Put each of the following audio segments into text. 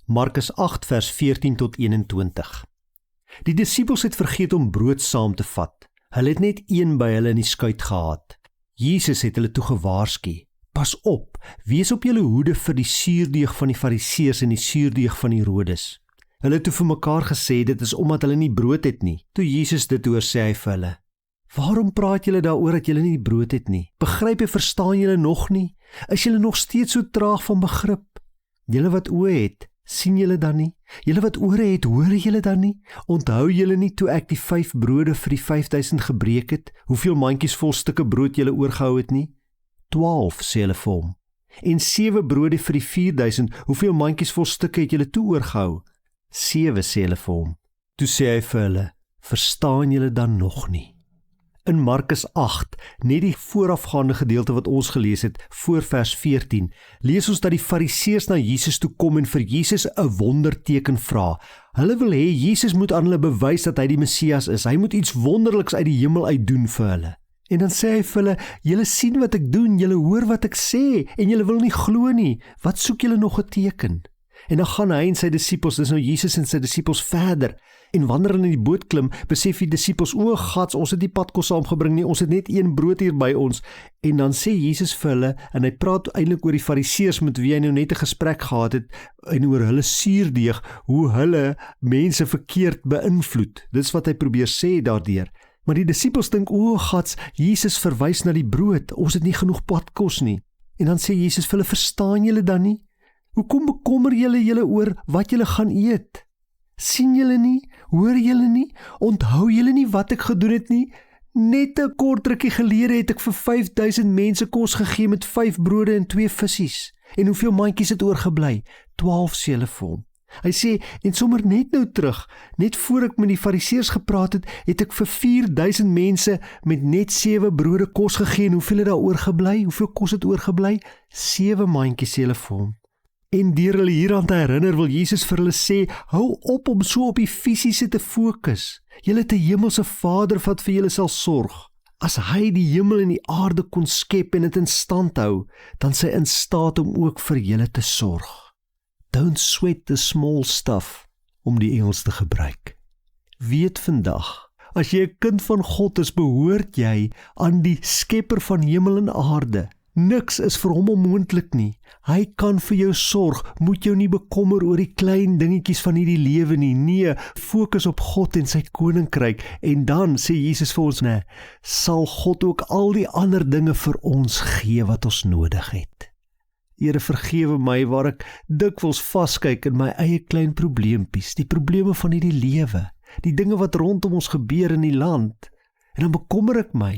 Markus 8 vers 14 tot 21. Die disippels het vergeet om brood saam te vat. Hulle het net een by hulle in die skuit gehad. Jesus het hulle toe gewaarsku: Pas op, wees op julle hoede vir die suurdeeg van die Fariseërs en die suurdeeg van die Herodes. Hulle het toe vir mekaar gesê, dit is omdat hulle nie brood het nie. Toe Jesus dit hoor, sê hy vir hulle: Waarom praat julle daaroor dat julle nie brood het nie? Begryp en verstaan julle nog nie? Is julle nog steeds so traag van begrip? Julle wat oë het, sien julle dan nie? Julle wat ore het, hoor julle dan nie? Onthou julle nie toe ek die 5 brode vir die 5000 gebreek het, hoeveel mandjies vol stukke brood julle oorgehou het nie? 12, sê hulle vir hom. En 7 brode vir die 4000, hoeveel mandjies vol stukke het julle toe oorgehou? 7, sê hulle vir hom. Toe sê hy vir hulle: Verstaan julle dan nog nie? In Markus 8, net die voorafgaande gedeelte wat ons gelees het, voor vers 14, lees ons dat die Fariseërs na Jesus toe kom en vir Jesus 'n wonderteken vra. Hulle wil hê Jesus moet aan hulle bewys dat hy die Messias is. Hy moet iets wonderliks uit die hemel uit doen vir hulle. En dan sê hy vir hulle: Julle sien wat ek doen, julle hoor wat ek sê, en julle wil nie glo nie. Wat soek julle nog 'n teken? En dan gaan hy en sy disippels, dis nou Jesus en sy disippels, verder. En wanneer hulle in die boot klim, besef die disippels: O gats, ons het die padkos saamgebring nie, ons het net 1 brood hier by ons. En dan sê Jesus vir hulle, en hy praat eintlik oor die Fariseërs met wie hy nou net 'n gesprek gehad het, en oor hulle suurdeeg, hoe hulle mense verkeerd beïnvloed. Dis wat hy probeer sê daardeur. Maar die disippels dink: O gats, Jesus verwys na die brood, ons het nie genoeg padkos nie. En dan sê Jesus vir hulle: Verstaan julle dan nie? Hoekom bekommer julle oor wat julle gaan eet? Sien julle nie? Hoor julle nie? Onthou julle nie wat ek gedoen het nie? Net 'n kort rukkie gelede het ek vir 5000 mense kos gegee met 5 brode en 2 visse. En hoeveel mandjies het oorgebly? 12, sê hulle vir hom. Hy sê, en sommer net nou terug, net voor ek met die Fariseërs gepraat het, het ek vir 4000 mense met net 7 brode kos gegee. En hoeveel het daar oorgebly? Hoeveel kos het oorgebly? 7 mandjies, sê hulle vir hom. En deur hulle hieraan te herinner, wil Jesus vir hulle sê: Hou op om so op die fisiese te fokus. Julle het 'n hemelse Vader wat vir julle sal sorg. As hy die hemel en die aarde kon skep en dit in stand hou, dan is hy in staat om ook vir julle te sorg. Don't sweat the small stuff, om die Engels te gebruik. Weet vandag, as jy 'n kind van God is, behoort jy aan die skepper van hemel en aarde. Niks is vir hom onmoontlik nie. Hy kan vir jou sorg. Moet jou nie bekommer oor die klein dingetjies van hierdie lewe nie. Nee, fokus op God en sy koninkryk. En dan, sê Jesus vir ons, sal God ook al die ander dinge vir ons gee wat ons nodig het. Here, vergewe my waar ek dikwels vaskyk in my eie klein probleempies, die probleme van hierdie lewe, die dinge wat rondom ons gebeur in die land. En dan bekommer ek my.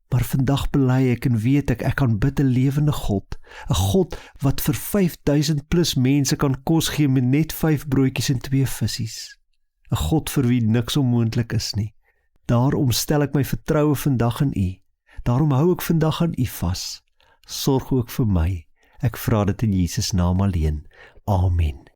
Maar vandag bely ek en weet ek kan bid 'n lewende God, 'n God wat vir 5000 plus mense kan kos gee met net 5 broodjies en 2 visse. 'n God vir wie niks onmoontlik is nie. Daarom stel ek my vertroue vandag in U. Daarom hou ek vandag aan U vas. Sorg ook vir my. Ek vra dit in Jesus naam alleen. Amen.